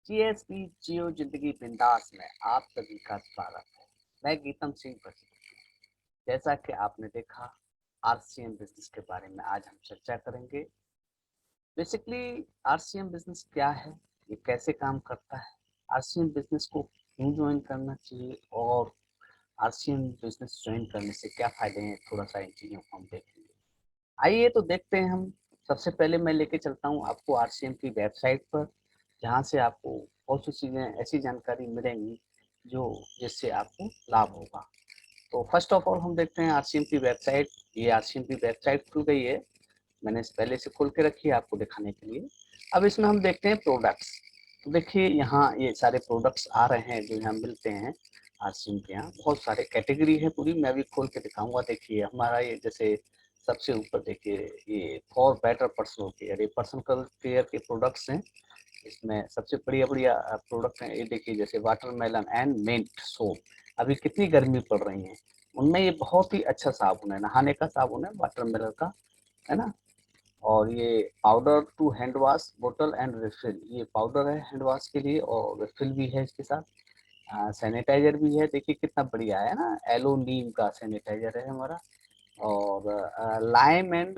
GSP जियो जिंदगी बिंदास में आप सभी का स्वागत है। मैं गीतम सिंह प्रसिद्ध। जैसा कि आपने देखा, आरसीएम बिजनेस के बारे में आज हम चर्चा करेंगे। बेसिकली आरसीएम बिजनेस क्या है, ये कैसे काम करता है, आरसीएम बिजनेस को क्यों ज्वाइन करना चाहिए और आरसीएम बिजनेस ज्वाइन करने से क्या फायदे हैं, थोड़ा सा इन चीज़ों को हम देखेंगे। आइए तो देखते हैं हम। सबसे पहले मैं लेके चलता हूँ आपको आरसीएम की वेबसाइट पर, जहाँ से आपको बहुत सी चीज़ें ऐसी जानकारी मिलेंगी जो जिससे आपको लाभ होगा। तो फर्स्ट ऑफ ऑल हम देखते हैं आरसीएम की वेबसाइट। ये आरसीएम की वेबसाइट खुल गई है, मैंने इस पहले से खोल के रखी है आपको दिखाने के लिए। अब इसमें हम देखते हैं प्रोडक्ट्स। तो देखिए यहाँ ये सारे प्रोडक्ट्स आ रहे हैं जो यहाँ मिलते हैं। आरसीएम के यहाँ बहुत सारे कैटेगरी है पूरी, मैं भी खोल के दिखाऊंगा। देखिए हमारा ये जैसे सबसे ऊपर देखिए, ये फॉर बेटर पर्सनल केयर, ये पर्सनल केयर के प्रोडक्ट्स हैं। इसमें सबसे बढ़िया बढ़िया प्रोडक्ट हैं। ये देखिए जैसे वाटरमेलन एंड मिंट सोप। अभी कितनी गर्मी पड़ रही है, उनमें ये बहुत ही अच्छा साबुन है, नहाने का साबुन है वाटरमेलन का, है ना। और ये पाउडर टू हैंड वॉश बोतल एंड रिफिल, ये पाउडर है हैंड वॉश के लिए और रिफिल भी है इसके साथ। सैनिटाइजर भी है, देखिए कितना बढ़िया है ना, एलो नीम का सैनिटाइजर है हमारा। और lime and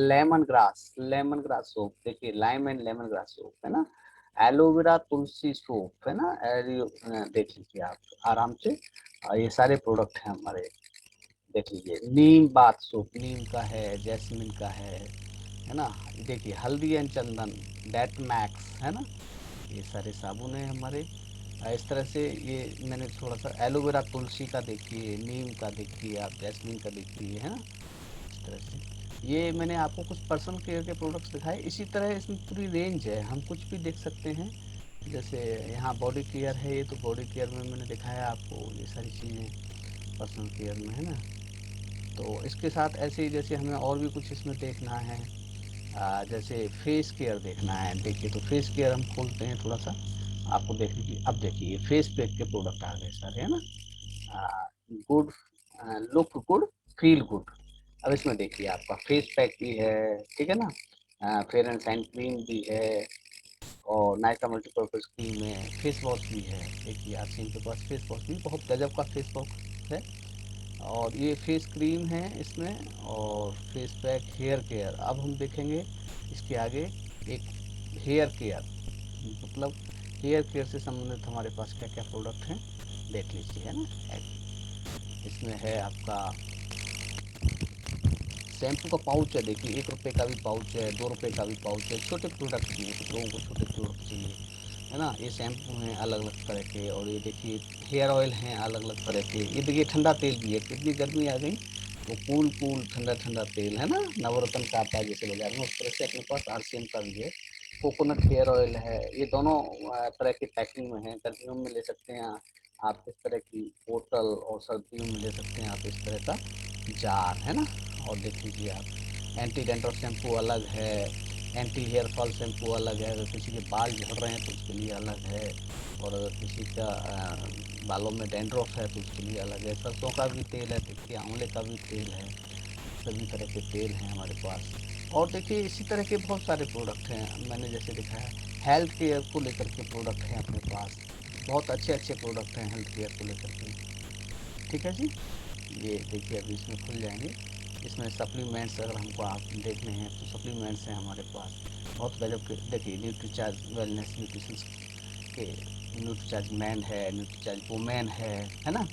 lemon grass soap, देखिए lime and lemon grass soap है ना। एलोवेरा तुलसी सोप है ना। देख लीजिए आप आराम से। ये सारे प्रोडक्ट हैं हमारे। देख लीजिए नीम बाथ सोप, नीम का है, जैस्मिन का है ना। देखिए हल्दी एंड चंदन, डेट मैक्स है ना। ये सारे साबुन हैं हमारे। इस तरह से ये मैंने थोड़ा सा एलोवेरा तुलसी का देखिए, नीम का देखिए, आप जैस्मिन का देखिए, है ना। इस तरह से ये मैंने आपको कुछ पर्सनल केयर के प्रोडक्ट्स दिखाए। इसी तरह इसमें पूरी रेंज है, हम कुछ भी देख सकते हैं। जैसे यहाँ बॉडी केयर है, ये तो बॉडी केयर में मैंने दिखाया आपको ये सारी चीज़ें पर्सनल केयर में, है ना। तो इसके साथ ऐसे ही जैसे हमें और भी कुछ इसमें देखना है, जैसे फेस केयर देखना है। देखिए तो फेस केयर हम खोलते हैं थोड़ा सा आपको देखने की। अब देखिए फेस पैक के प्रोडक्ट आ गए सारे, है ना। Good look good feel good. अब इसमें देखिए आपका फेस पैक भी है, ठीक है ना। फेयर एंड साइन क्रीम भी है और नायका मल्टीपर्पज क्रीम है, फेस वॉश भी है। देखिए आरसीएम के पास फेस वॉश भी बहुत गजब का फेस वॉश है। और ये फेस क्रीम है इसमें, और फेस पैक, हेयर केयर। अब हम देखेंगे इसके आगे एक हेयर केयर, मतलब हेयर केयर से संबंधित हमारे पास क्या क्या प्रोडक्ट हैं देख लीजिए, है ना। इसमें है आपका शैम्पू का पाउच है, देखिए 1 रुपये का भी पाउच है, 2 रुपये का भी पाउच है। छोटे प्रोडक्ट चाहिए, कुछ लोगों को छोटे प्रोडक्ट चाहिए, है ना। ये शैम्पू हैं अलग अलग तरह के, और ये देखिए हेयर ऑयल हैं अलग अलग तरह के। ये देखिए ठंडा तेल भी है, कितनी गर्मी आ गई तो कूल कूल ठंडा ठंडा तेल, है ना। नवरत्न का आता है जैसे बाजार में, उस तरह से अपने पास आरसीएम का भी है। कोकोनट हेयर ऑयल है, ये दोनों तरह की पैकिंग में है। गर्मियों में ले सकते हैं आप इस तरह की बोतल, और सर्दियों में ले सकते हैं आप इस तरह का जार, है ना। और देख लीजिए आप एंटी डेंड्रफ शैम्पू अलग है, एंटी हेयर फॉल शैम्पू अलग है। अगर किसी के बाल झड़ रहे हैं तो उसके लिए अलग है, और अगर किसी का बालों में डेंड्रफ है तो उसके लिए अलग है। सरसों का भी तेल है, देखिए आंवले का भी तेल है। सभी तरह के तेल हैं हमारे पास। और देखिए इसी तरह के बहुत सारे प्रोडक्ट हैं, मैंने जैसे दिखाया। हेल्थ केयर को लेकर के प्रोडक्ट हैं अपने पास, बहुत अच्छे अच्छे प्रोडक्ट हैं हेल्थ केयर को लेकर के, ठीक है जी। ये देखिए अभी इसमें खुल जाएंगे। इसमें सप्लीमेंट्स अगर हमको आप देखने हैं तो सप्लीमेंट्स हैं हमारे पास बहुत गजब के। देखिए न्यूट्रीचार्ज वेलनेस न्यूट्रिशन के, न्यूट्रीचार्ज मैन है, न्यूट्रीचार्ज वुमेन है ना।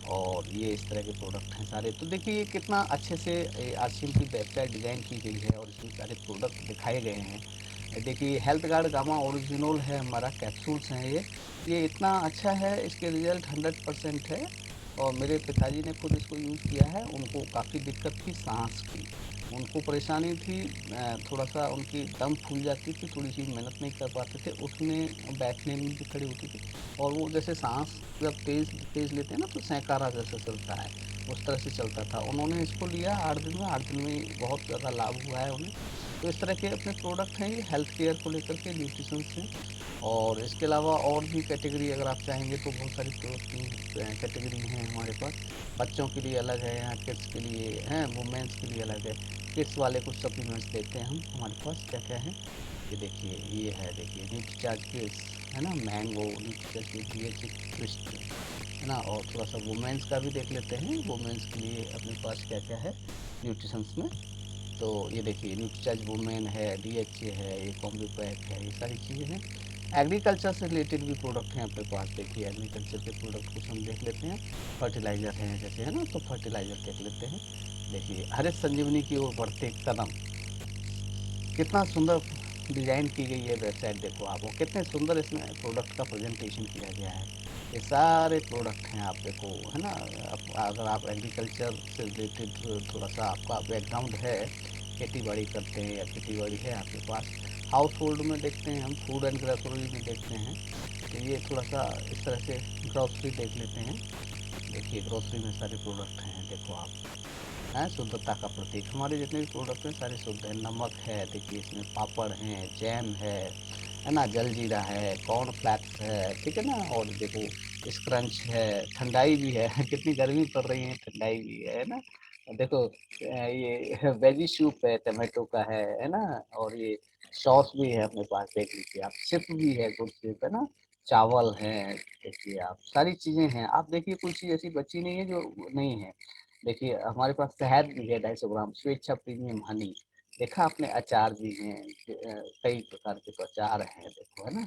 और ये इस तरह के प्रोडक्ट हैं सारे। तो देखिए ये कितना अच्छे से आरसीएम की वेबसाइट डिज़ाइन की गई है और इसमें सारे प्रोडक्ट दिखाए गए हैं। देखिए हेल्थ गार्ड गामा ओरिजिनल है हमारा, कैप्सूल्स हैं ये इतना अच्छा है, इसके रिजल्ट 100% है। और मेरे पिताजी ने खुद इसको यूज़ किया है, उनको काफ़ी दिक्कत थी सांस की, उनको परेशानी थी, थोड़ा सा उनकी दम फूल जाती थी, थोड़ी सी मेहनत नहीं कर पाते थे, उठने बैठने में भी खड़ी होती थी। और वो जैसे सांस जब तेज़ तेज़ लेते हैं ना तो सैंकारा जैसे चलता है, उस तरह से चलता था। उन्होंने इसको लिया 8 दिन में, 8 दिन में बहुत ज़्यादा लाभ हुआ है उन्हें। तो इस तरह के अपने प्रोडक्ट हैं ये हेल्थ केयर को लेकर के, न्यूट्रिशन से। और इसके अलावा और भी कैटेगरी अगर आप चाहेंगे तो बहुत सारी प्रोडक्ट की कैटेगरी हैं हमारे पास। बच्चों के लिए अलग है, यहाँ किड्स के लिए हैं, वुमेंस के लिए अलग है। किड्स वाले कुछ सप्लीमेंट्स देखते हैं हम हमारे पास क्या क्या है। ये देखिए, ये है, देखिए न्यूट्रीचार्ज किड्स है ना, मैंगो न्यूट्रीचार्ज किड्स, ये ट्विस्ट है ना। और थोड़ा सा वुमेन्स का भी देख लेते हैं, वुमेन्स के लिए अपने पास क्या क्या है न्यूट्रिशंस में। तो ये देखिए न्यूट्रीचार्ज वुमेन है, DHA है, ये कॉम्बो पैक है, ये सारी चीज़ें हैं। एग्रीकल्चर से रिलेटेड भी प्रोडक्ट हैं अपने पास। देखिए एग्रीकल्चर के प्रोडक्ट कुछ हम देख लेते हैं। फर्टिलाइज़र हैं जैसे, है ना, तो फर्टिलाइज़र देख लेते हैं। देखिए हरित संजीवनी की ओर बढ़ते कदम, कितना सुंदर डिज़ाइन की गई है वेबसाइट, देखो आप, और कितने सुंदर इसमें प्रोडक्ट का प्रेजेंटेशन किया गया है। ये सारे प्रोडक्ट हैं, आप देखो, है ना। अगर आप एग्रीकल्चर से रिलेटेड थोड़ा सा आपका बैकग्राउंड है, खेती बाड़ी करते हैं या खेती बाड़ी है आपके पास, हाउस होल्ड में देखते हैं हम, फूड एंड ग्रोसरी में देखते हैं, तो ये थोड़ा सा इस तरह से ग्रोसरी देख लेते हैं। देखिए ग्रोसरी में सारे प्रोडक्ट हैं, देखो आप, है शुद्धता का प्रतीक। हमारे जितने भी प्रोडक्ट हैं सारे शुद्ध हैं। नमक है, देखिए इसमें पापड़ हैं, जैम है ना, जलजीरा है, कॉर्न फ्लैक्स है, ठीक है ना। और देखो स्क्रंच है, ठंडाई भी है कितनी गर्मी पड़ रही है, ठंडाई भी है ना। देखो ये वेजी सूप है, टमाटो का है ना। और ये सॉस भी है अपने पास, देख लीजिए आप, सिप भी है, गुड सिप है ना, चावल है, देखिए आप सारी चीज़ें हैं। आप देखिए कोई चीज़ ऐसी बची नहीं है जो नहीं है। देखिए हमारे पास शहद भी है 250 ग्राम, स्वेच्छा प्रीमियम हनी, देखा आपने, अचार भी हैं, कई प्रकार के तो अचार हैं, देखो, है ना।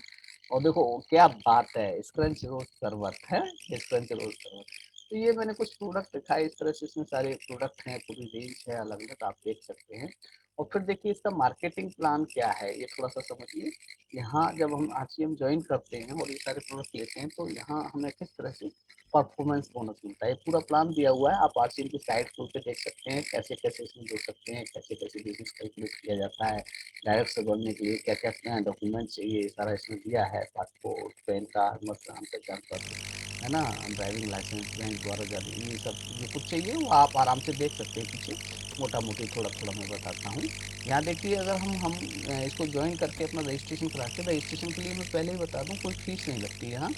और देखो क्या बात है, स्क्रंच रोज शरबत है, स्क्रंच रोज शरबत। तो ये मैंने कुछ प्रोडक्ट दिखाए इस तरह से, इसमें सारे प्रोडक्ट हैं, पूरी रेंज है अलग अलग, आप देख सकते हैं। और फिर देखिए इसका मार्केटिंग प्लान क्या है, ये थोड़ा सा समझिए। यहाँ जब हम RCM ज्वाइन करते हैं और ये सारे प्रोडक्ट लेते हैं, तो यहाँ हमें किस तरह से परफॉर्मेंस बोनस मिलता है, पूरा प्लान दिया हुआ है। आप RCM की साइट खोल के देख सकते हैं, कैसे कैसे इसमें जुड़ सकते हैं, कैसे कैसे बिजनेस कैलकुलेट किया जाता है, डायरेक्ट से बढ़ने के लिए क्या क्या डॉक्यूमेंट चाहिए, सारा इसमें दिया है। पासपोर्ट, पैन कार्ड, मतदान पहचान पत्र, है ना, ड्राइविंग लाइसेंस, बैंक द्वारा जारी, ये सब जो कुछ चाहिए वो आप आराम से देख सकते हैं पीछे, मोटा मोटी थोड़ा थोड़ा मैं बताता हूँ। यहाँ देखिए, अगर हम इसको ज्वाइन करके अपना रजिस्ट्रेशन कराते हैं, रजिस्ट्रेशन के लिए मैं पहले ही बता दूँ, कोई फीस नहीं लगती है यहाँ,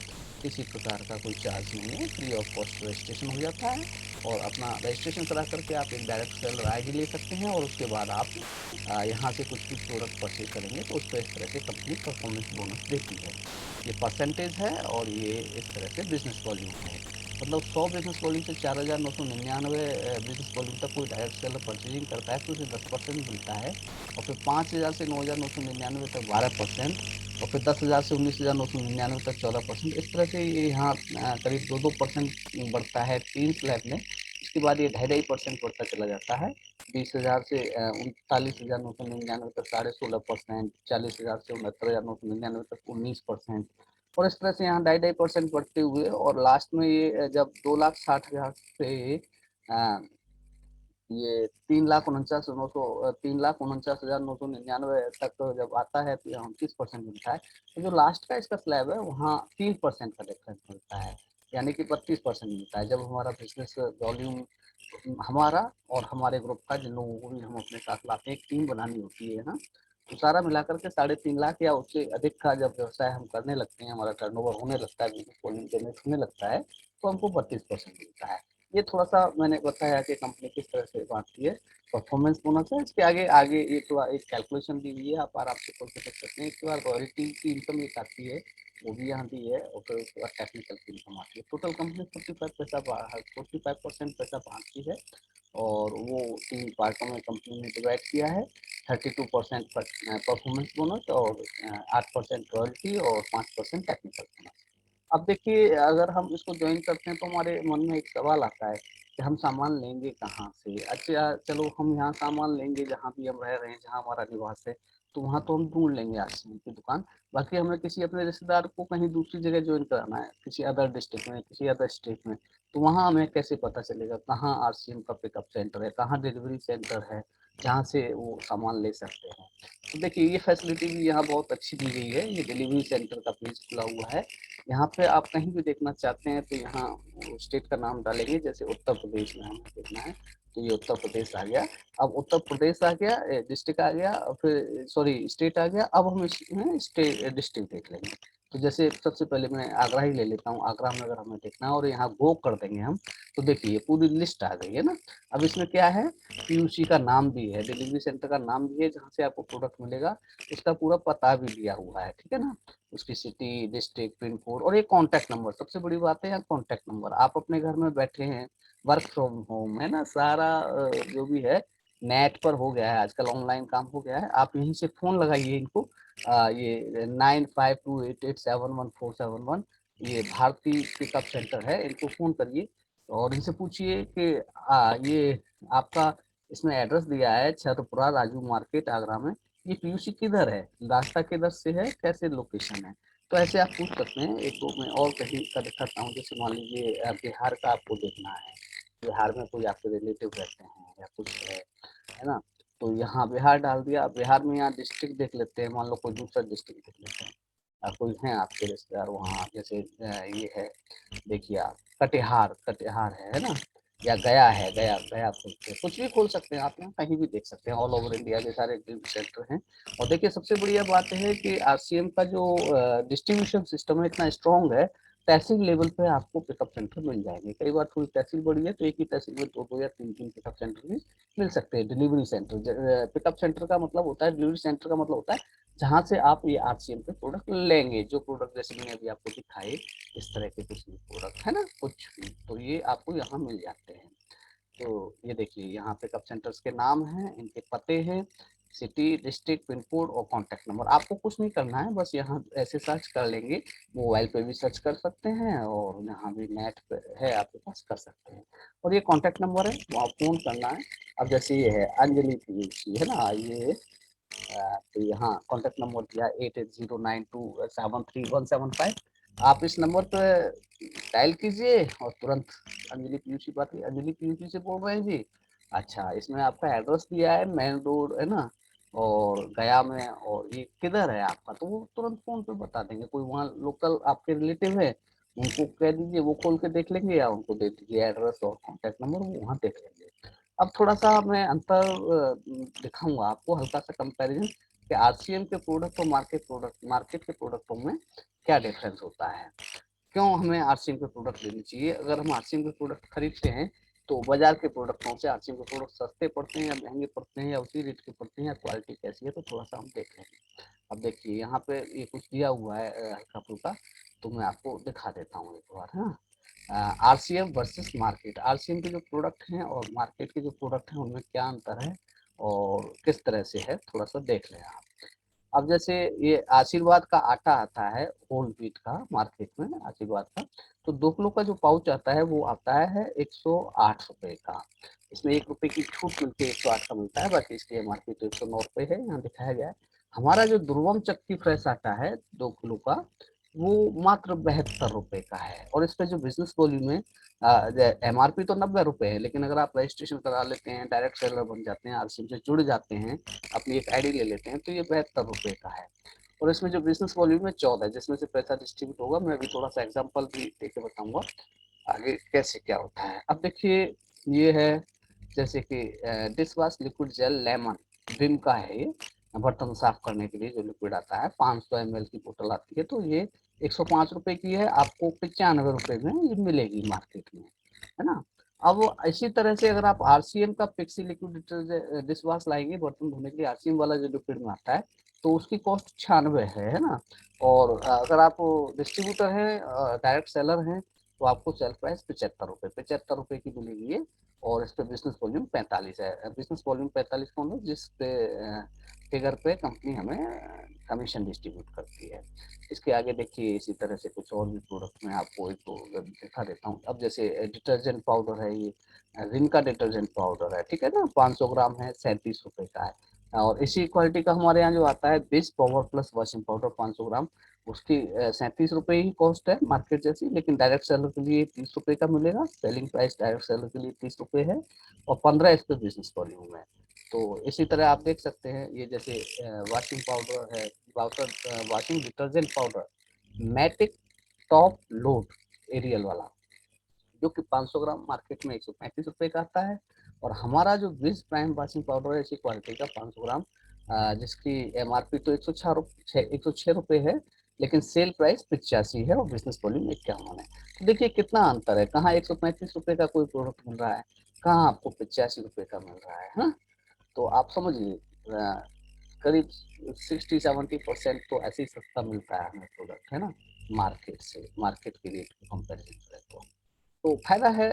किसी प्रकार का कोई चार्ज नहीं है, फ्री ऑफ कॉस्ट रजिस्ट्रेशन हो जाता है। और अपना रजिस्ट्रेशन करा करके आप एक डायरेक्ट सेलर ID ले सकते हैं, और उसके बाद आप यहाँ से कुछ भी प्रोडक्ट परचेज करेंगे तो उस पर इस तरह से कंपनी परफॉर्मेंस बोनस देती है। ये परसेंटेज है, और ये इस तरह से बिजनेस वॉल्यूम है। मतलब 100 बिजनेस वॉल्यूम से 4,999 बिजनेस वॉल्यूम तक कोई डायरेक्ट सेलर परचेजिंग करता है तो उसे 10% मिलता है। और फिर 5,000 से 9,999 तक 12%, और फिर 10,000 से 19,999 तक 14%। इस तरह से ये यहाँ करीब 2% बढ़ता है 3 स्लैब में। उसके बाद ये 2.5% बढ़ता चला जाता है। 20,000 से 39,999 तक 16.5%, 40,000 से 69,999 तक 19%। और इस तरह से यहाँ 2.5% बढ़ते हुए, और लास्ट में ये जब 2,60,000 से ये 3,49,999 तक जब आता है तो यहाँ 29% मिलता है। तो जो लास्ट का इसका स्लैब है वहाँ 3% का डिफरेंस मिलता है, यानी कि 32% मिलता है। जब हमारा बिजनेस वॉल्यूम, हमारा और हमारे ग्रुप का, जिन लोगों को भी हम अपने साथ लाते हैं, एक टीम बनानी होती है ना, तो सारा मिलाकर के 3.5 लाख या उससे अधिक का जब व्यवसाय हम करने लगते हैं, हमारा टर्नओवर होने लगता है, बिजनेस वॉल्यूम जनरेट होने लगता है, तो हमको 32% मिलता है। ये थोड़ा सा मैंने बताया कि कंपनी किस तरह से बांटती है परफॉर्मेंस बोनस है। इसके आगे आगे ये थोड़ा एक कैलकुलेशन दी हुई है, आप आराम से खोल के देख सकते हैं। इसके बाद रॉयल्टी की इनकम एक आती है, वो भी यहाँ दी है, और फिर उसके बाद टेक्निकल की इनकम आती है। टोटल कंपनी 45% पैसा बांटती है, और वो 3 पार्टों में कंपनी ने डिवाइड किया है। 32% परफॉर्मेंस बोनस, और 8% रॉयल्टी, और 5% टेक्निकल बोनस। अब देखिए, अगर हम इसको ज्वाइन करते हैं तो हमारे मन में एक सवाल आता है कि हम सामान लेंगे कहाँ से। अच्छा चलो, हम यहाँ सामान लेंगे जहाँ भी हम रह रहे हैं, जहाँ हमारा निवास है, तो वहाँ तो हम ढूंढ लेंगे RCM की दुकान। बाकी हमें किसी अपने रिश्तेदार को कहीं दूसरी जगह ज्वाइन कराना है, किसी अदर डिस्ट्रिक्ट में, किसी अदर स्टेट में, तो वहाँ हमें कैसे पता चलेगा कहाँ RCM का पिकअप सेंटर है, कहाँ डिलीवरी सेंटर है, जहाँ से वो सामान ले सकते हैं। तो देखिए ये फैसिलिटी भी यहाँ बहुत अच्छी दी गई है। ये डिलीवरी सेंटर का पेज खुला हुआ है, यहाँ पे आप कहीं भी देखना चाहते हैं तो यहाँ स्टेट का नाम डालेंगे, जैसे उत्तर प्रदेश में हमें देखना है, तो ये उत्तर प्रदेश आ गया। अब उत्तर प्रदेश आ गया, डिस्ट्रिक्ट आ गया, और फिर सॉरी स्टेट आ गया। अब हम इसमें स्टेट डिस्ट्रिक्ट देख लेंगे। तो जैसे सबसे पहले मैं आगरा ही ले लेता हूँ। आगरा में अगर हमें देखना है और यहाँ गो कर देंगे हम, तो देखिए पूरी लिस्ट आ गई है ना। अब इसमें क्या है, पीयूसी का नाम भी है, डिलीवरी सेंटर का नाम भी है जहाँ से आपको प्रोडक्ट मिलेगा, उसका पूरा पता भी दिया हुआ है, ठीक है ना। उसकी सिटी, डिस्ट्रिक्ट, पिन कोड और एक कॉन्टैक्ट नंबर। सबसे बड़ी बात है यहाँ कॉन्टैक्ट नंबर। आप अपने घर में बैठे हैं, वर्क फ्रॉम होम है ना, सारा जो भी है नेट पर हो गया है, आजकल ऑनलाइन काम हो गया है। आप यहीं से फ़ोन लगाइए इनको, ये 9528871471, ये भारतीय पिकअप सेंटर है, इनको फ़ोन करिए और इनसे पूछिए कि ये आपका इसमें एड्रेस दिया है छत्रपुरा राजू मार्केट आगरा में, ये पीयूसी किधर है, रास्ता किधर से है, कैसे लोकेशन है। तो ऐसे आप पूछ सकते हैं। एक तो मैं और कहीं का दिखाता हूँ, जैसे मान लीजिए बिहार का आपको देखना है, बिहार में कोई आपके रिलेटिव रहते हैं या कुछ है ना, तो यहाँ बिहार डाल दिया। बिहार में यहाँ डिस्ट्रिक्ट देख लेते हैं, मान लो कोई दूसरा डिस्ट्रिक्ट देख लेते हैं, कोई हैं आपके रिश्तेदार वहाँ, जैसे ये है, देखिए आप कटिहार, कटिहार है ना, या गया है, गया गया खोलते हैं, कुछ भी खोल सकते हैं आप, यहाँ कहीं भी देख सकते हैं, ऑल ओवर इंडिया के सारे सेंटर हैं। और देखिए सबसे बढ़िया बात है कि आरसीएम का जो डिस्ट्रीब्यूशन सिस्टम है इतना स्ट्रॉन्ग है, तहसील लेवल पे आपको पिकअप सेंटर मिल जाएंगे। कई बार थोड़ी तहसील बड़ी है तो एक ही तहसील में दो दो या तीन तीन पिकअप सेंटर भी मिल सकते हैं। डिलीवरी सेंटर, पिकअप सेंटर का मतलब होता है, डिलीवरी सेंटर का मतलब होता है जहाँ से आप ये आरसीएम के प्रोडक्ट लेंगे। जो प्रोडक्ट जैसे मैंने अभी आपको दिखाए, इस तरह के कुछ भी प्रोडक्ट है ना, कुछ भी, तो ये आपको यहाँ मिल जाते हैं। तो ये देखिए यहाँ पे कप सेंटर्स के नाम हैं, इनके पते हैं, सिटी, डिस्ट्रिक्ट, पिन कोड और कॉन्टैक्ट नंबर। आपको कुछ नहीं करना है, बस यहाँ ऐसे सर्च कर लेंगे, मोबाइल पे भी सर्च कर सकते हैं और यहाँ भी नेट पे है आपके पास, कर सकते हैं। और ये कॉन्टैक्ट नंबर है, वहाँ फ़ोन करना है। अब जैसे ये है अंजलि पीयूसी है ना, ये तो यहाँ कॉन्टैक्ट नंबर दिया 8809273175। आप इस नंबर पर डायल कीजिए और तुरंत अंजलि पीयूसी बात है। अंजलि पीयूसी से बोल रहे हैं जी, अच्छा इसमें आपका एड्रेस दिया है, मेन रोड है ना, और गया में, और ये किधर है आपका, तो वो तुरंत फोन पे बता देंगे। कोई वहाँ लोकल आपके रिलेटिव है, उनको कह दीजिए, वो खोल के देख लेंगे, या उनको दे दीजिए एड्रेस और कॉन्टैक्ट नंबर, वो वहाँ देख लेंगे। अब थोड़ा-सा मैं अंतर दिखाऊँगा आपको, हल्का-सा कंपैरिज़न कि आरसीएम के प्रोडक्ट और मार्केट के प्रोडक्टों में क्या डिफरेंस होता है। क्यों हमें आरसीएम के प्रोडक्ट लेने चाहिए? अगर हम आरसीएम के प्रोडक्ट खरीदते हैं, तो बाज़ार के प्रोडक्टों से आरसीएम के प्रोडक्ट सस्ते पड़ते हैं या महँगे पड़ते हैं या उसी रेट के पड़ते हैं, या क्वालिटी कैसी है, तो थोड़ा-सा हम देख लेंगे। अब देखिए यहाँ पे ये कुछ दिया हुआ है हल्का-फुल्का, तो मैं आपको दिखा देता हूँ एक बार, हाँ। आरसीएम वर्सेस मार्केट, आरसीएम के जो प्रोडक्ट हैं और मार्केट के जो प्रोडक्ट हैं उनमें क्या अंतर है और किस तरह से है, थोड़ा सा देख लें आप। अब जैसे ये आशीर्वाद का आटा आता है होल व्हीट का मार्केट में, आशीर्वाद का, तो 2 किलो का जो पाउच आता है वो आता है 108 रुपए का। इसमें 1 रुपए की छूट मिलती है, 108 का मिलता है, बाकी इसकी एमआरपी तो 109 रुपए है, यहाँ दिखाया गया है। हमारा जो ध्रुवम चक्की फ्रेश आटा है 2 किलो का, वो मात्र 72 रुपए का है। और इसका जो बिजनेस वॉल्यूम है, एमआरपी तो 90 रुपए है, लेकिन अगर आप रजिस्ट्रेशन करा लेते हैं, डायरेक्ट सेलर बन जाते हैं, आरसीएम से जुड़ जाते हैं, अपनी एक आईडी ले लेते हैं, तो ये 72 रुपए का है। और इसमें जो बिजनेस वॉल्यूम है 14 है, जिसमें से पैसा डिस्ट्रीब्यूट होगा। मैं अभी थोड़ा सा एग्जांपल भी देके बताऊंगा आगे कैसे क्या होता है। अब देखिए ये है, जैसे कि dish wash liquid gel lemon, Vim का है ये, बर्तन साफ करने के लिए जो लिक्विड आता है, 500 ml की बोतल आती है, तो ये 105 रुपए की है, आपको 95 रुपए में ये मिलेगी मार्केट में, है ना। अब इसी तरह से अगर आप आरसीएम का Pixy liquid detergent dish wash लाएंगे बर्तन धोने के लिए, आरसीएम वाला जो लिक्विड में आता है, तो उसकी कॉस्ट 96 है ना। और अगर आप डिस्ट्रीब्यूटर हैं, डायरेक्ट सेलर हैं, तो आपको सेल प्राइस 75 रुपए की मिलेगी ये। और इस पे बिजनेस वॉल्यूम 45 है। बिजनेस वॉल्यूम 45 कौन है, जिस पे फिगर पे कंपनी हमें कमीशन डिस्ट्रीब्यूट करती है। इसके आगे देखिए इसी तरह से कुछ और भी प्रोडक्ट मैं आपको एक तो दिखा देता हूँ। अब जैसे डिटर्जेंट पाउडर है, ये रिन का डिटर्जेंट पाउडर है, ठीक है ना, 500 ग्राम है, 37 रुपए का है। और इसी क्वालिटी का हमारे यहाँ जो आता है बिस पावर प्लस वॉशिंग पाउडर 500 ग्राम, उसकी 37 रुपए ही कॉस्ट है मार्केट जैसी, लेकिन डायरेक्ट सेलर के लिए 30 रुपए का मिलेगा। सेलिंग प्राइस डायरेक्ट सेलर के लिए 30 रुपए है, और 15 इस पे बिजनेस वॉल्यूम है। तो इसी तरह आप देख सकते हैं, ये जैसे वॉशिंग पाउडर है, washing detergent powder matic top load Ariel वाला, जो कि 500 ग्राम मार्केट में 135 रुपए का आता है। और हमारा जो विज प्राइम वॉशिंग पाउडर है इसी क्वालिटी का 500 ग्राम, जिसकी एमआरपी तो 106 रुपए है, लेकिन सेल प्राइस 85 है और बिजनेस वॉल्यूम 51 है। तो देखिए कितना अंतर है, कहाँ 135 रुपए का कोई प्रोडक्ट मिल रहा है, कहाँ आपको 85 रुपए का मिल रहा है ना। तो आप समझिए करीब 60-70% तो ऐसे ही सस्ता मिलता है हमें प्रोडक्ट, है ना, मार्केट से, मार्केट के रेट को कंपेरिजन करें तो फायदा है।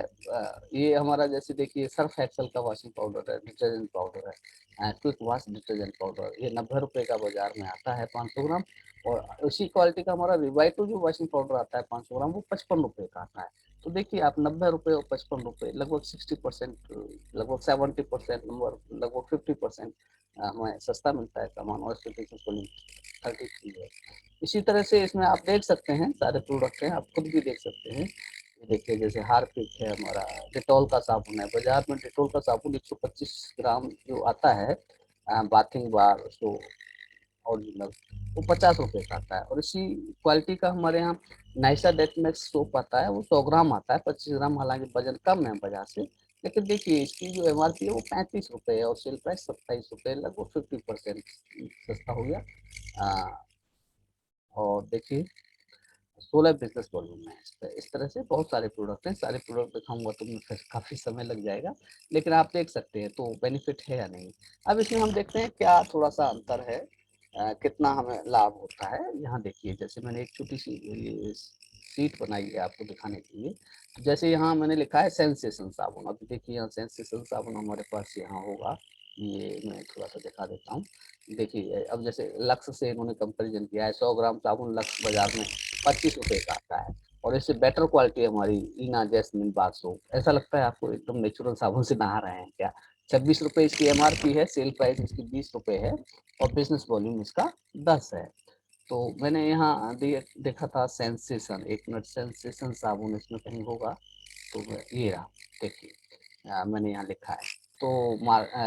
ये हमारा जैसे देखिए सर्फ एक्सेल का वॉशिंग पाउडर है, डिटर्जेंट पाउडर है, क्विक वॉश डिटर्जेंट पाउडर, ये 90 रुपए का बाजार में आता है 500 ग्राम। और उसी क्वालिटी का हमारा रिवाइटो जो वॉशिंग पाउडर आता है 500 ग्राम, वो 55 रुपए का आता है। तो देखिए आप 90 रुपए और 55 रुपए, लगभग 60%, लगभग 70%, लगभग 50% हमें सस्ता मिलता है सामान, और इसके पीछे 33 है। इसी तरह से इसमें आप देख सकते हैं सारे प्रोडक्ट हैं, आप खुद भी देख सकते हैं। ये देखिए जैसे हार्पिक है हमारा, डिटॉल का साबुन है, बाजार में डिटॉल का साबुन 125 ग्राम जो आता है बाथिंग बार उसको ओरिजिनल, वो 50 रुपए का आता है। और इसी क्वालिटी का हमारे यहाँ नाइसा डेटमेक्स सोप आता है, वो 100 ग्राम आता है, 25 ग्राम, हालांकि वजन कम है बाजार से। लेकिन देखिए इसकी जो एमआरपी है वो 35 रुपए है और सेल प्राइस 27 रुपए, लगभग 50% सस्ता हो गया। और देखिए 16 बिजनेस वॉल्यूम में है। इस तरह से बहुत सारे प्रोडक्ट हैं, सारे प्रोडक्ट दिखाऊंगा तो फिर काफ़ी समय लग जाएगा, लेकिन आप देख सकते हैं तो बेनिफिट है या नहीं। अब इसमें हम देखते हैं क्या थोड़ा सा अंतर है, कितना हमें लाभ होता है। यहाँ देखिए जैसे मैंने एक छोटी सी सीट बनाई है आपको दिखाने के लिए। तो जैसे यहाँ मैंने लिखा है सेंसेशन साबुन, अभी देखिए यहाँ सेंसेशन साबुन हमारे पास यहाँ होगा, ये मैं थोड़ा सा दिखा देता हूँ। देखिए अब जैसे लक्स से इन्होंने कंपेरिजन किया है, 100 ग्राम साबुन लक्स बाजार में 25 रुपए का आता है, और इससे बेटर क्वालिटी हमारी ईना जैस्मिन बाथ सोप, ऐसा लगता है आपको एकदम नेचुरल साबुन से नहा रहे हैं क्या। 26 रुपए इसकी एमआरपी है, सेल प्राइस इसकी 20 रुपए है, और बिजनेस वॉल्यूम इसका 10 है। तो मैंने यहाँ देखा था सेंसेशन, एक मिनट, सेंसेशन साबुन इसमें कहीं होगा, तो ये रहा, देखिए मैंने यहाँ लिखा है। तो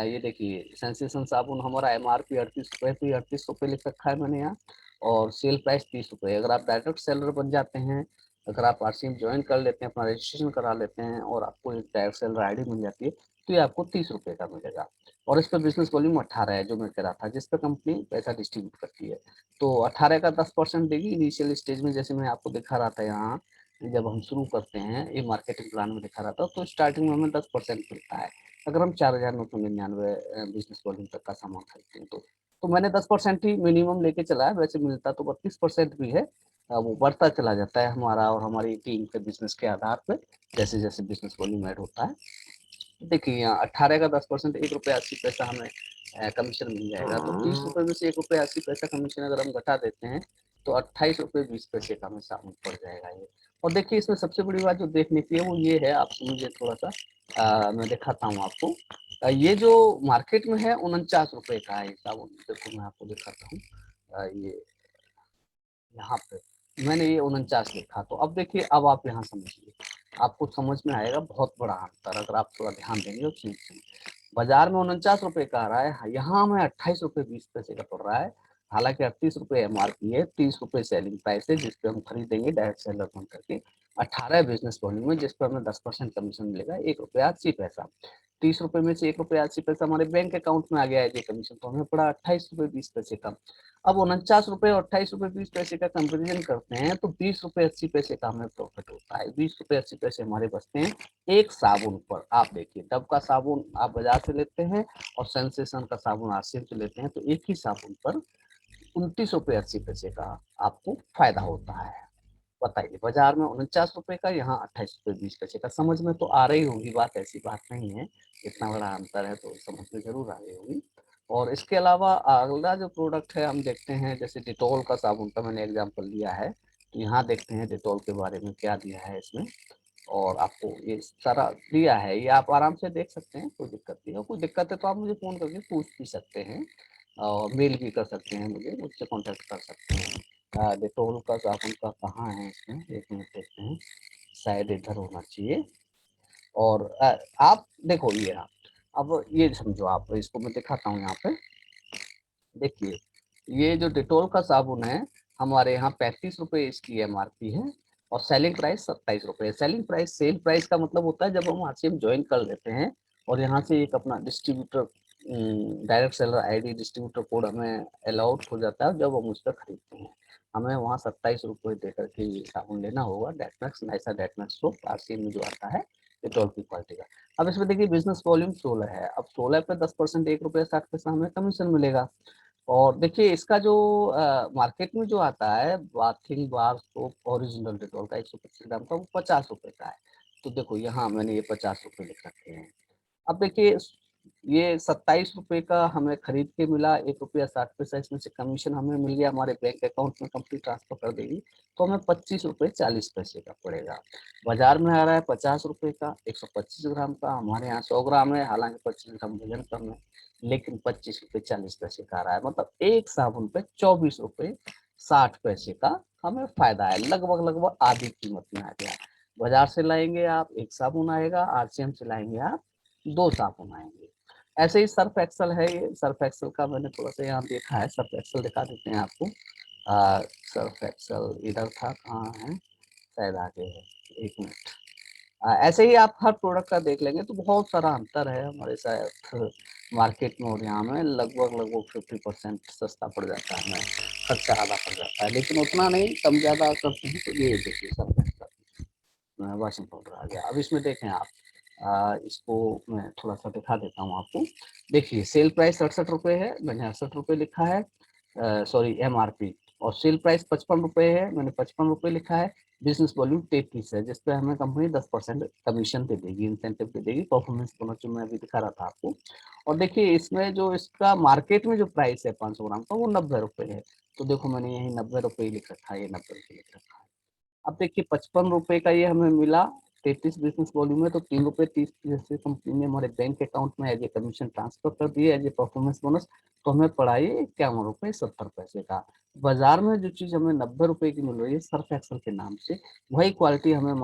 ये देखिए सेंसेशन साबुन हमारा एमआरपी 38 रुपए थी, 38 रुपए लिख रखा है मैंने यहाँ, और सेल प्राइस 30 रुपए। अगर आप डायरेक्ट सेलर बन जाते हैं, अगर आप आरसीएम ज्वाइन कर लेते हैं, अपना रजिस्ट्रेशन करा लेते हैं, और आपको एक डायरेक्ट सेलर आईडी मिल जाती है, तो ये आपको 30 रुपए का मिलेगा। और इस पर बिजनेस वॉल्यूम 18 है, जो मैं कह रहा था, जिस पर कंपनी पैसा डिस्ट्रीब्यूट करती है। तो 18 का 10% देगी इनिशियल स्टेज में, जैसे मैं आपको दिखा रहा था यहाँ, जब हम शुरू करते हैं, ये मार्केटिंग प्लान में दिखा रहा था, तो स्टार्टिंग में हमें 10% मिलता है, अगर हम 4,999 बिजनेस वॉल्यूम तक का सामान खरीदते हैं तो मैंने 10% ही मिनिमम लेके चला है, वैसे मिलता तो 32% भी है। वो बढ़ता चला जाता है हमारा और हमारी टीम के बिजनेस के आधार पर, जैसे जैसे बिजनेस वॉल्यूम ऐड होता है। देखिए यहाँ 18 का 10%, 1 रुपया 80 पैसा हमें कमीशन मिल जाएगा। तो 30 रुपए में से 1 रुपया 80 पैसा कमीशन अगर हम घटा देते हैं, तो 28 रुपए 20 पैसे का हमें सामान पड़ जाएगा ये। और देखिए इसमें सबसे बड़ी बात जो देखने की है वो ये है, आप समझिए थोड़ा सा, मैं दिखाता हूँ आपको। ये जो मार्केट में है 49 रुपए का है ये साबुन, देखो मैं आपको दिखाता हूँ। ये यहाँ पे मैंने ये 49 लिखा, तो अब देखिए, अब आप यहाँ समझिए, आपको समझ में आएगा बहुत बड़ा अंतर अगर आप थोड़ा ध्यान देंगे उस चीज से। बाजार में 49 रुपए का आ रहा है, यहाँ हमें 28 रुपए 20 पैसे का पड़ रहा है। हालांकि 38 रुपए एमआरपी है, 30 रुपए सेलिंग प्राइस है, जिसपे हम खरीदेंगे डायरेक्ट सेलर बन करके। 18 बिजनेस वॉल्यूम में, जिस पर हमें 10% कमीशन मिलेगा, 1 रुपया 80 पैसा। 30 रुपए में से 1 रुपया 80 पैसा हमारे बैंक अकाउंट में आ गया है ये कमीशन, तो हमें पड़ा 28 रुपए 20 पैसे का। अब 49 रुपए और 28 रुपए 20 पैसे का कंपेरिजन करते हैं, तो 20 रुपए 80 पैसे का हमें प्रॉफिट होता है, 20 रुपए 80 पैसे हमारे बचते हैं एक साबुन पर। आप देखिए डब का साबुन आप बाजार से लेते हैं और सेंसेशन का साबुन आरसीएम से लेते हैं, तो एक ही साबुन पर 29 रुपए 80 पैसे का आपको फायदा होता है। बताइए, बाजार में 49 रुपए का, यहाँ 28 रुपए 20 पैसे का। समझ में तो आ रही होगी बात, ऐसी बात नहीं है, इतना बड़ा अंतर है तो समझ में जरूर आ रही होगी। और इसके अलावा अगला जो प्रोडक्ट है हम देखते हैं, जैसे डिटॉल का साबुन का मैंने एग्जांपल लिया है, तो यहाँ देखते हैं डिटॉल के बारे में क्या दिया है इसमें। और आपको ये सारा दिया है, ये आप आराम से देख सकते हैं, कोई दिक्कत नहीं है। कोई दिक्कत है तो आप मुझे फ़ोन करके पूछ भी सकते हैं, और मेल भी कर सकते हैं, मुझसे कॉन्टैक्ट कर सकते हैं। डिटॉल का साबुन का कहाँ है इसमें, एक मिनट देखते हैं, शायद इधर होना चाहिए। और आप देखो ये रहा। अब ये समझो, आप इसको मैं दिखाता हूँ यहाँ पे, देखिए ये जो डिटॉल का साबुन है, हमारे यहाँ 35 रुपए इसकी एमआरपी है, और सेलिंग प्राइस 27 रुपए है। सेलिंग प्राइस, सेल प्राइस का मतलब होता है जब हम आरसीएम ज्वाइन कर लेते हैं और यहाँ से एक अपना distributor, direct seller ID, distributor code हमें अलाउड हो जाता है जब हम उस पर खरीदते हैं। हमें वहाँ 27 रुपये दे करके ये साबुन लेना होगा। डेटमैक्स, नाइसा डेटमैक्स सोप आरसीएम में जो आता है डेटॉल की क्वालिटी का। अब इसमें देखिए बिजनेस वॉल्यूम 16 है। अब 16 पे 10% ₹1.60 हमें कमीशन मिलेगा। और देखिए इसका जो मार्केट में जो आता है bathing bar soap original Dettol का 125 ग्राम का, वो 50 रुपए का है। तो देखो यहाँ मैंने ये 50 रुपए लिख रखे हैं। अब देखिए ये 27 रुपए का हमें खरीद के मिला, ₹1.60 इसमें से कमीशन हमें मिल गया, हमारे बैंक अकाउंट में कंपनी ट्रांसफर कर देगी, तो हमें ₹25.40 का पड़ेगा। बाजार में आ रहा है 50 रुपए का, 125 ग्राम का, हमारे यहाँ 100 ग्राम है, हालांकि 25 ग्राम वजन कम है, लेकिन ₹25.40 का आ रहा है। मतलब एक साबुन पे ₹24.60 का हमें फायदा है, लगभग लगभग आधी कीमत में आ गया। बाजार से लाएंगे आप एक साबुन आएगा, आरसीएम से लाएंगे आप दो साबुन आएंगे। ऐसे ही सर्फ एक्सल है, ये सर्फ एक्सल का मैंने थोड़ा सा यहाँ देखा है, सर्फ एक्सल दिखा देते हैं आपको। सर्फ एक्सल इधर था, कहाँ है, शायद आगे है, एक मिनट। ऐसे ही आप हर प्रोडक्ट का देख लेंगे तो बहुत सारा अंतर है हमारे शायद मार्केट में, और यहाँ में लगभग लगभग 50% सस्ता पड़ जाता है, हमें खर्चा आधा पड़ जाता है, लेकिन उतना नहीं, कम ज़्यादा करते हैं। तो ये देखिए सर्फ एक्सल वॉशिंग पाउडर आ गया। अब इसमें देखें आप, इसको मैं थोड़ा सा दिखा देता हूँ आपको। देखिए सेल प्राइस 68 रुपये है, मैंने 68 रुपये लिखा है, सॉरी एमआरपी, और सेल प्राइस 55 रुपये है, मैंने 55 रुपये लिखा है। बिजनेस वॉल्यूम 33 है, जिसपे हमें कंपनी 10% कमीशन दे देगी, इंसेंटिव दे देगी, परफॉर्मेंस बोनस जो मैं अभी दिखा रहा था आपको। और देखिए इसमें जो इसका मार्केट में जो प्राइस है 500 ग्राम का, वो 90 रुपये है। तो देखो मैंने यही 90 रुपये लिख रखा है, ये 90 रुपये लिख रखा है। अब देखिए 55 रुपए का ये हमें मिला, 33 बिजनेस वॉल्यूम है, तो ₹3.30 कंपनी ने हमारे बैंक अकाउंट में एज ए कमीशन ट्रांसफर कर दिए, एज ए परफॉर्मेंस बोनस। तो हमें पड़ा ये ₹51.70 का। बाजार में जो चीज हमें 90 रुपए की मिल रही है सर्फ एक्सल के नाम से, वही क्वालिटी हमें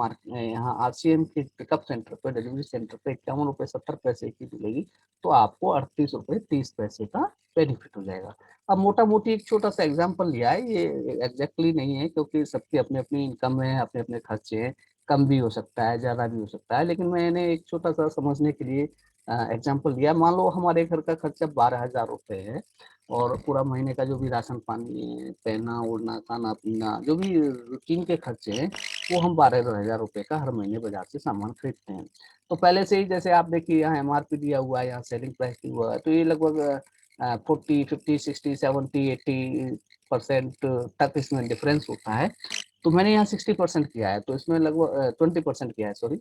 यहाँ आरसीएम के पिकअप सेंटर पे, डिलीवरी सेंटर पे ₹51.70 की मिलेगी। तो आपको ₹38.30 का बेनिफिट हो जाएगा। अब मोटा मोटी एक छोटा सा एग्जांपल लिया है, ये एग्जैक्टली नहीं है, क्योंकि सबकी अपनी अपनी इनकम है, अपने अपने खर्चे हैं, कम भी हो सकता है, ज़्यादा भी हो सकता है, लेकिन मैंने एक छोटा सा समझने के लिए एग्जांपल लिया। मान लो हमारे घर का खर्चा 12,000 रुपये है, और पूरा महीने का जो भी राशन पानी, पहना ओढ़ना, खाना पीना, जो भी रूटीन के खर्चे हैं, वो हम 12,000 रुपये का हर महीने बाजार से सामान खरीदते हैं। तो पहले से ही जैसे आप देखिए यहाँ एमआरपी दिया हुआ है, यहाँ सेलिंग प्राइस दिया हुआ है, तो ये लगभग 40, 50, 60, 70, 80% तक इसमें डिफरेंस होता है। तो मैंने यहाँ 60% किया है, तो इसमें लगभग 20% किया है, सॉरी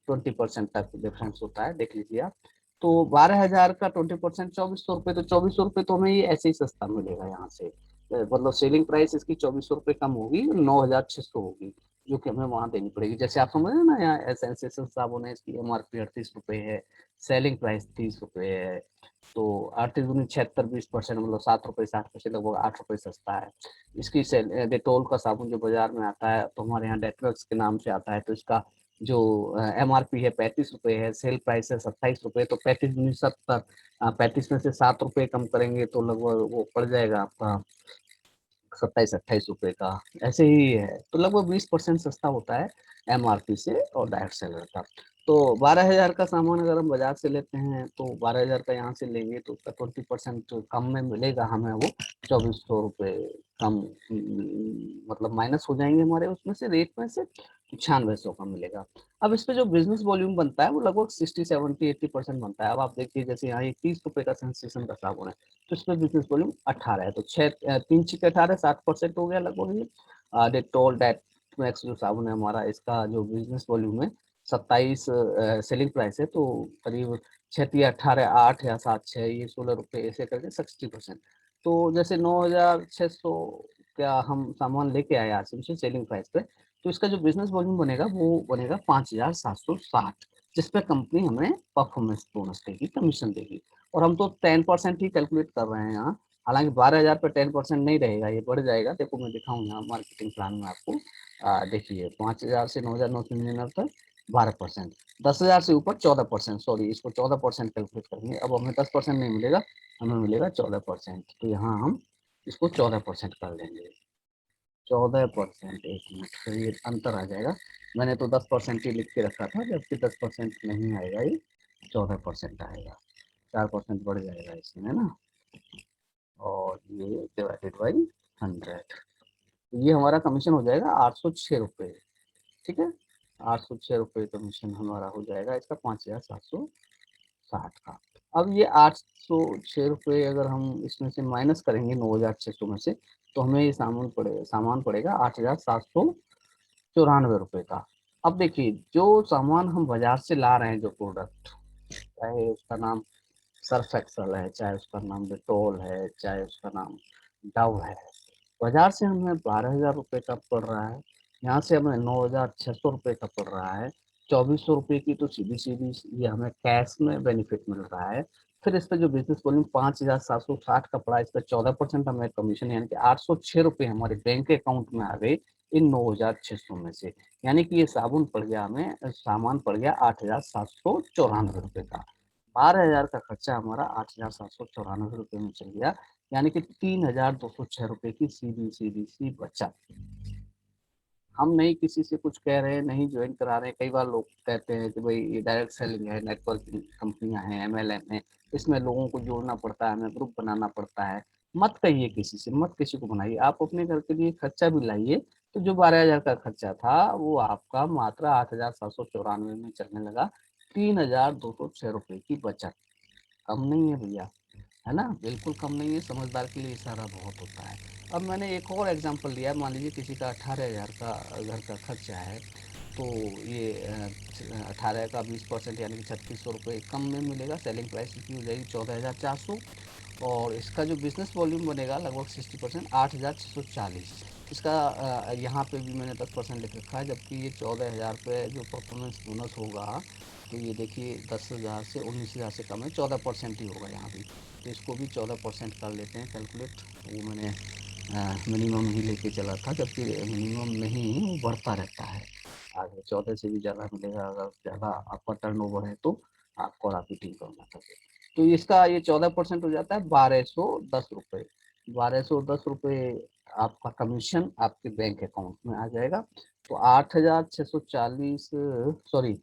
20% तक डिफरेंस होता है, देख लीजिए आप। तो 12,000 का 20%, ₹2400, तो ₹2400 तो हमें ये ऐसे ही सस्ता मिलेगा यहाँ से। मतलब सेलिंग प्राइस इसकी ₹2400 कम होगी, 9,600 होगी, जो कि हमें वहाँ देनी पड़ेगी। जैसे आप समझ रहे हैं ना, यहाँ सेंसेशन साबुन है, इसकी एमआरपी 38 रुपये है, सेलिंग प्राइस 30 रुपये है। तो 38×76, 20%, मतलब ₹7.60, लगभग ₹8 सस्ता है। इसकी सेल डेटोल का साबुन जो बाजार में आता है, तो हमारे यहाँ डेटवर्क्स के नाम से आता है, तो इसका जो एमआरपी है 35 रुपये है, सेल प्राइस है 27 रुपये, तो 35×70, 35 में से 7 रुपये कम करेंगे तो लगभग वो पड़ जाएगा आपका 27-28 रुपये का। ऐसे ही है, तो लगभग 20% सस्ता होता है एमआरपी से और डायरेक्ट सेलर का। तो 12,000 का सामान अगर हम बाजार से लेते हैं, तो 12,000 का यहाँ से लेंगे, तो उसका 20% कम में मिलेगा हमें, वो ₹2,400 कम, मतलब माइनस हो जाएंगे हमारे उसमें से, रेट में से 9600 का मिलेगा। अब इस पे जो बिजनेस वॉल्यूम बनता है वो लगभग 60, 70, 80% बनता है। अब आप देखिए जैसे यहाँ ये 30 रुपए का सेंसेशन का साबुन है, तो इसमें बिजनेस वॉल्यूम 18 है, तो 3 6 18, 60% हो गया लगभग ये। डेटोल डेट मैक्स जो साबुन है हमारा, इसका जो बिजनेस वॉल्यूम है 27 सेलिंग प्राइस है, तो करीब 6, 3, 18, 8 या 7, 6, ये ₹16 ऐसे करके 60%। तो जैसे 9,600 क्या हम सामान लेके आए आज से सेलिंग प्राइस पे, तो इसका जो बिजनेस वॉल्यूम बनेगा वो बनेगा 5,760, जिस पे कंपनी हमें परफॉर्मेंस बोनस देगी, कमीशन देगी। और हम तो 10% ही कैलकुलेट कर रहे हैं यहाँ, हालांकि 12,000 पे 10% नहीं रहेगा, ये बढ़ जाएगा। देखो मैं दिखाऊँ यहाँ मार्केटिंग प्लान में आपको, देखिए 5,000 से 9,999 तक 12%, 10,000 से ऊपर 14%, सॉरी इसको 14% कैलकुलेट करेंगे। अब हमें 10% नहीं मिलेगा, हमें मिलेगा 14%, तो यहाँ हम इसको 14% कर लेंगे। 14%, एक मिनट, फिर ये अंतर आ जाएगा। मैंने तो 10% ही लिख के रखा था, जबकि 10% नहीं आएगा, ये 14% आएगा, 4% बढ़ जाएगा इसमें, है ना। और ये डिवाइडेड बाई 100, ये हमारा कमीशन हो जाएगा 806 रुपये। ठीक है, 806 रुपये कमीशन हमारा हो जाएगा इसका 5760 का। अब ये 806 रुपये अगर हम इसमें से माइनस करेंगे 9600 में से, तो हमें ये सामान पड़ेगा 8794 रुपये का। अब देखिए, जो सामान हम बाजार से ला रहे हैं, जो प्रोडक्ट, चाहे उसका नाम सर्फ एक्सल है, चाहे उसका नाम डेटोल है, चाहे उसका नाम डव है, बाजार से हमें 12,000 रुपये का पड़ रहा है, यहाँ से हमें 9,600 रुपये का पड़ रहा है। 2,400 रुपये की तो सीधी सीधी ये हमें कैश में बेनिफिट मिल रहा है। फिर इस पर जो बिजनेस वॉल्यूम 5,760 का पड़ा, इस पर 14% हमें कमीशन, यानी कि 806 रुपये हमारे बैंक अकाउंट में आ गए इन 9,600 में से। यानी कि ये साबुन पड़ गया, हमें सामान पड़ गया 8,794 रुपये का। 12,000 का खर्चा हमारा 8,794 रुपये में चल गया, यानी कि 3,206 रुपये की सीधी सीधी सी बचत। हम नहीं किसी से कुछ कह रहे हैं, नहीं ज्वाइन करा रहे हैं। कई बार लोग कहते हैं कि भाई ये डायरेक्ट सेलिंग है, नेटवर्किंग कंपनियां हैं, एमएलएम है, इसमें लोगों को जोड़ना पड़ता है, हमें ग्रुप बनाना पड़ता है। मत कहिए किसी से, मत किसी को बनाइए, आप अपने घर के लिए खर्चा भी लाइए। तो जो 12,000 का खर्चा था वो आपका मात्र 8,794 में चलने लगा। 3,206 रुपये की बचत। कम नहीं है भैया, है ना, बिल्कुल कम नहीं है। समझदार के लिए इशारा बहुत होता है। अब मैंने एक और एग्जांपल लिया, मान लीजिए किसी का 18,000 का घर का खर्चा है, तो ये 18 का 20% यानी कि 3,600 रुपये कम में मिलेगा। सेलिंग प्राइस इसकी हो जाएगी 14,400, और इसका जो बिजनेस वॉल्यूम बनेगा लगभग 60%, 8,640। इसका यहाँ पे भी मैंने 10% लिख रखा है, जबकि ये 14,000 पे जो परफॉर्मेंस बोनस होगा, तो ये देखिए 10,000 से 19,000 से कम है, 14% ही होगा यहाँ भी। तो इसको भी 14% कर लेते हैं कैलकुलेट। वो मैंने मिनिमम ही लेके चला था, जबकि मिनिमम नहीं, वो बढ़ता रहता है। आगे 14 से भी ज़्यादा मिलेगा अगर ज़्यादा आपका टर्नओवर है तो, आपको और आपकी टीम को मतलब। तो इसका ये 14% हो जाता है 1,210 रुपये। 1,210 रुपये आपका कमीशन आपके बैंक अकाउंट में आ जाएगा। तो 8,640, सॉरी,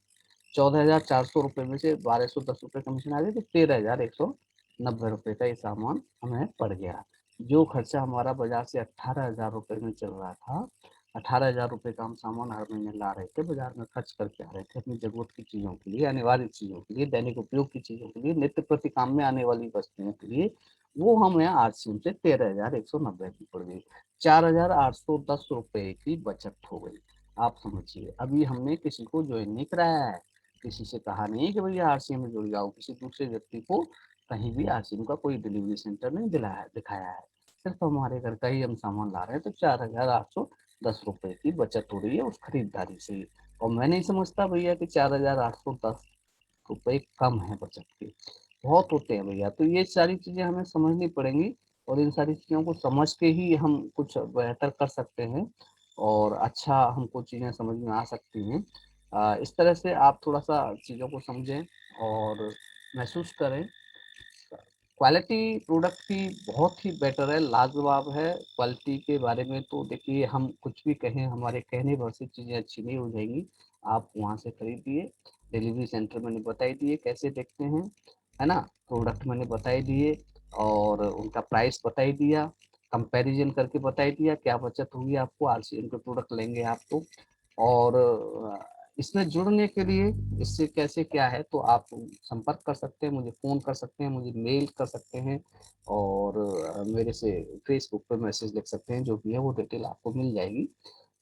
14,400 रुपये में से 1,210 रुपये कमीशन आ गए, तो 13,190 रुपये का ये सामान हमें पड़ गया। जो खर्चा हमारा बाजार से 18,000 रुपये में चल रहा था, 18,000 रुपये का हम सामान हर महीने ला रहे थे, बाजार में खर्च करके आ रहे थे अपनी जरूरत की चीज़ों के लिए, अनिवार्य चीज़ों के लिए, दैनिक उपयोग की चीज़ों के लिए, नित्य प्रति काम में आने वाली वस्तुओं के लिए, वो हमें आरसीएम से 13,190 की पड़ गई। 4,810 रुपये की बचत हो गई। आप समझिए, अभी हमने किसी को ज्वाइन नहीं कराया है, किसी से कहा नहीं कि भैया आरसीएम में जुड़ जाओ, किसी दूसरे व्यक्ति को कहीं भी आरसीएम का कोई डिलीवरी सेंटर नहीं दिखाया है। सिर्फ हमारे घर का ही हम सामान ला रहे हैं, तो 4,810 रुपये की बचत हो रही है उस खरीदारी से। और मैं नहीं समझता भैया कि 4,810 रुपये कम है बचत के, बहुत होते हैं भैया। तो ये सारी चीजें हमें समझनी पड़ेंगी, और इन सारी चीजों को समझ के ही हम कुछ बेहतर कर सकते हैं, और अच्छा हमको चीजें समझ में आ सकती हैं। इस तरह से आप थोड़ा सा चीज़ों को समझें और महसूस करें। क्वालिटी प्रोडक्ट की बहुत ही बेटर है, लाजवाब है। क्वालिटी के बारे में तो देखिए, हम कुछ भी कहें, हमारे कहने भर से चीज़ें अच्छी नहीं हो जाएंगी। आप वहाँ से खरीदिए, डिलीवरी सेंटर मैंने बताई दिए कैसे देखते हैं, है ना, प्रोडक्ट मैंने बताई दिए, और उनका प्राइस बताई दिया, कंपैरिजन करके बताई दिया क्या बचत होगी आपको आरसीएम के प्रोडक्ट लेंगे आप तो। और इसमें जुड़ने के लिए, इससे कैसे क्या है, तो आप संपर्क कर सकते हैं, मुझे फ़ोन कर सकते हैं, मुझे मेल कर सकते हैं, और मेरे से फेसबुक पे मैसेज लिख सकते हैं, जो भी है वो डिटेल आपको मिल जाएगी।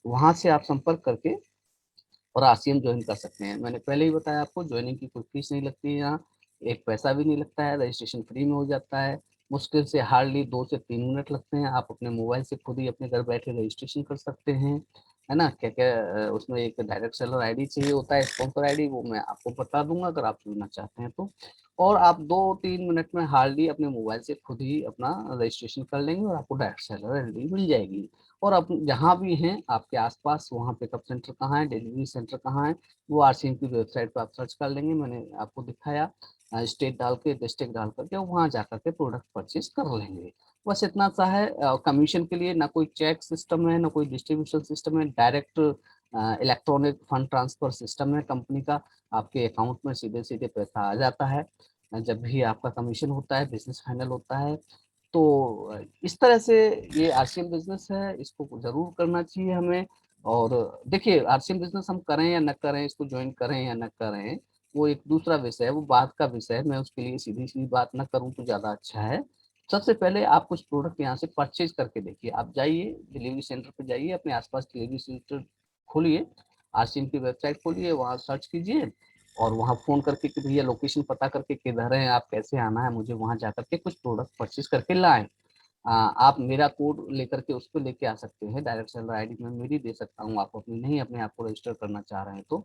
वहाँ से आप संपर्क करके और आरसीएम ज्वाइन कर सकते हैं। मैंने पहले ही बताया आपको, ज्वाइनिंग की कोई फीस नहीं लगती है यहाँ, एक पैसा भी नहीं लगता है, रजिस्ट्रेशन फ्री में हो जाता है। मुश्किल से हार्डली 2 से 3 मिनट लगते हैं, आप अपने मोबाइल से खुद ही अपने घर बैठे रजिस्ट्रेशन कर सकते हैं, है ना। क्या क्या उसमें एक डायरेक्ट सेलर आईडी चाहिए होता है, स्पॉन्सर आईडी, वो मैं आपको बता दूंगा अगर आप जुड़ना चाहते हैं तो। और आप 2-3 मिनट में हार्डली अपने मोबाइल से खुद ही अपना रजिस्ट्रेशन कर लेंगे, और आपको डायरेक्ट सेलर आईडी मिल जाएगी। और आप जहाँ भी हैं आपके आसपास, वहाँ पिकअप सेंटर कहाँ है, डिलीवरी सेंटर कहाँ है, वो आरसीएम की वेबसाइट पर आप सर्च कर लेंगे, मैंने आपको दिखाया, स्टेट डाल के, डिस्ट्रिक्ट डाल करके, वहाँ जा करके प्रोडक्ट परचेज कर लेंगे। बस इतना सा है। कमीशन के लिए ना कोई चेक सिस्टम है, ना कोई डिस्ट्रीब्यूशन सिस्टम है, direct electronic fund transfer system है कंपनी का, आपके अकाउंट में सीधे सीधे पैसा आ जाता है जब भी आपका कमीशन होता है, बिजनेस फाइनल होता है। तो इस तरह से ये आरसीएम बिजनेस है, इसको जरूर करना चाहिए हमें। और देखिए, आरसीएम बिजनेस हम करें या न करें, इसको ज्वाइन करें या न करें, वो एक दूसरा विषय है, वो बात का विषय है। मैं उसके लिए सीधी सीधी बात ना करूं तो ज्यादा अच्छा है। सबसे पहले आप कुछ प्रोडक्ट यहाँ से परचेज करके देखिए। आप जाइए डिलीवरी सेंटर पे, जाइए अपने आसपास डिलीवरी सेंटर खोलिए, आरसीएम की वेबसाइट खोलिए, वहाँ सर्च कीजिए और वहाँ फोन करके कि भैया लोकेशन पता करके किधर है आप, कैसे आना है मुझे, वहाँ जा करके कुछ प्रोडक्ट परचेज करके लाएं। आप मेरा कोड लेकर के उस पर लेके आ सकते हैं, डायरेक्ट सेलर आईडी मैं मेरी दे सकता हूँ, आप अपनी नहीं अपने आप को रजिस्टर करना चाह रहे हैं तो।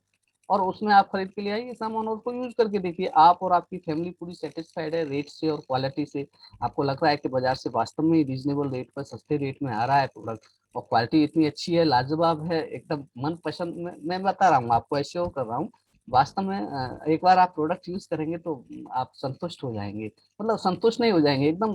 और उसमें आप खरीद के ले आइए सामान और उसको यूज करके देखिए, आप और आपकी फैमिली पूरी सेटिस्फाइड है रेट से और क्वालिटी से। आपको लग रहा है कि बाजार से वास्तव में रीजनेबल रेट पर सस्ते रेट में आ रहा है प्रोडक्ट, और क्वालिटी इतनी अच्छी है, लाजवाब है, एकदम मन पसंद। मैं बता रहा हूँ आपको, ऐसे कर रहा हूँ। वास्तव में एक बार आप प्रोडक्ट यूज करेंगे तो आप संतुष्ट हो जाएंगे। मतलब संतुष्ट नहीं हो जाएंगे, एकदम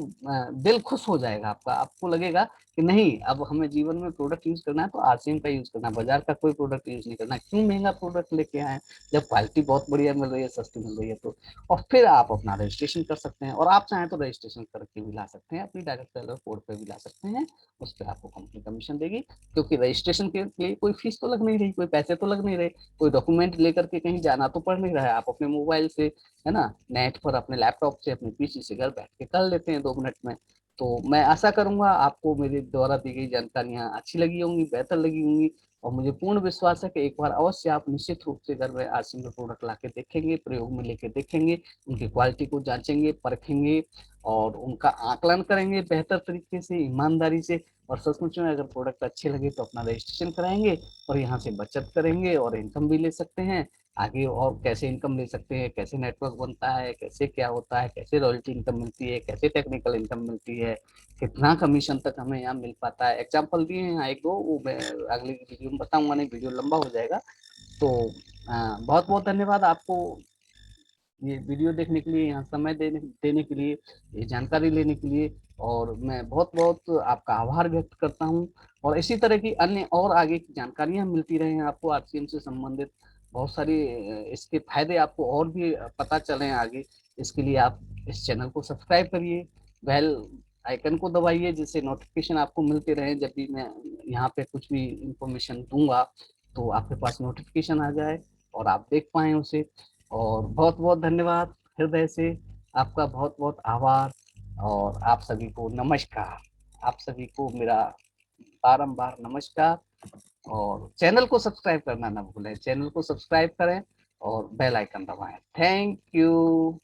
दिल खुश हो जाएगा आपका। आपको लगेगा कि नहीं, अब हमें जीवन में प्रोडक्ट यूज करना है तो आरसीएम का यूज करना है, बाजार का कोई प्रोडक्ट यूज नहीं करना। क्यों महंगा प्रोडक्ट लेके आए जब क्वालिटी बहुत बढ़िया मिल रही है, सस्ती मिल रही है तो। और फिर आप अपना रजिस्ट्रेशन कर सकते हैं, और आप चाहें तो रजिस्ट्रेशन करके भी ला सकते हैं, अपनी डायरेक्ट सेलर कोड पे भी ला सकते हैं। उस पर आपको कंपनी कमीशन देगी, क्योंकि रजिस्ट्रेशन के लिए कोई फीस तो लग नहीं रही, कोई पैसे तो लग नहीं रहे, कोई डॉक्यूमेंट लेकर के कहीं जाना तो पड़ नहीं रहा है। आप अपने मोबाइल से, है ना, नेट पर अपने लैपटॉप से, अपने पीसी से घर बैठ के कर लेते हैं 2 मिनट में। तो मैं आशा करूंगा आपको मेरे द्वारा दी गई जानकारियां अच्छी लगी होंगी, बेहतर लगी होंगी। और मुझे पूर्ण विश्वास है कि एक बार अवश्य आप निश्चित रूप से घर में आरसीएम के प्रोडक्ट ला के देखेंगे, प्रयोग में लेके देखेंगे, उनकी क्वालिटी को जांचेंगे, परखेंगे और उनका आकलन करेंगे बेहतर तरीके से, ईमानदारी से। और सचमुच में अगर प्रोडक्ट अच्छे लगे तो अपना रजिस्ट्रेशन कराएंगे और यहाँ से बचत करेंगे और इनकम भी ले सकते हैं आगे। और कैसे इनकम ले सकते हैं, कैसे नेटवर्क बनता है, कैसे क्या होता है, कैसे रॉयल्टी इनकम मिलती है, कैसे टेक्निकल इनकम मिलती है, कितना कमीशन तक हमें यहाँ मिल पाता है, एग्जाम्पल दिए हैं यहाँ एक दो, वो मैं अगले वीडियो में बताऊंगा, नहीं वीडियो लंबा हो जाएगा। तो बहुत बहुत धन्यवाद आपको ये वीडियो देखने के लिए, यहाँ समय देने देने के लिए, ये जानकारी लेने के लिए। और मैं बहुत बहुत आपका आभार व्यक्त करता हूँ। और इसी तरह की अन्य और आगे की जानकारियां मिलती रहे आपको आरसीएम से संबंधित, बहुत सारी इसके फायदे आपको और भी पता चले आगे। इसके लिए आप इस चैनल को सब्सक्राइब करिए, बेल आइकन को दबाइए, जिससे नोटिफिकेशन आपको मिलते रहे। जब भी मैं यहाँ पे कुछ भी इंफॉर्मेशन दूंगा तो आपके पास नोटिफिकेशन आ जाए और आप देख पाए उसे। और बहुत बहुत धन्यवाद हृदय से, आपका बहुत बहुत आभार। और आप सभी को नमस्कार, आप सभी को मेरा बारंबार नमस्कार। और चैनल को सब्सक्राइब करना ना भूलें, चैनल को सब्सक्राइब करें और बेल आइकन दबाएं। Thank you.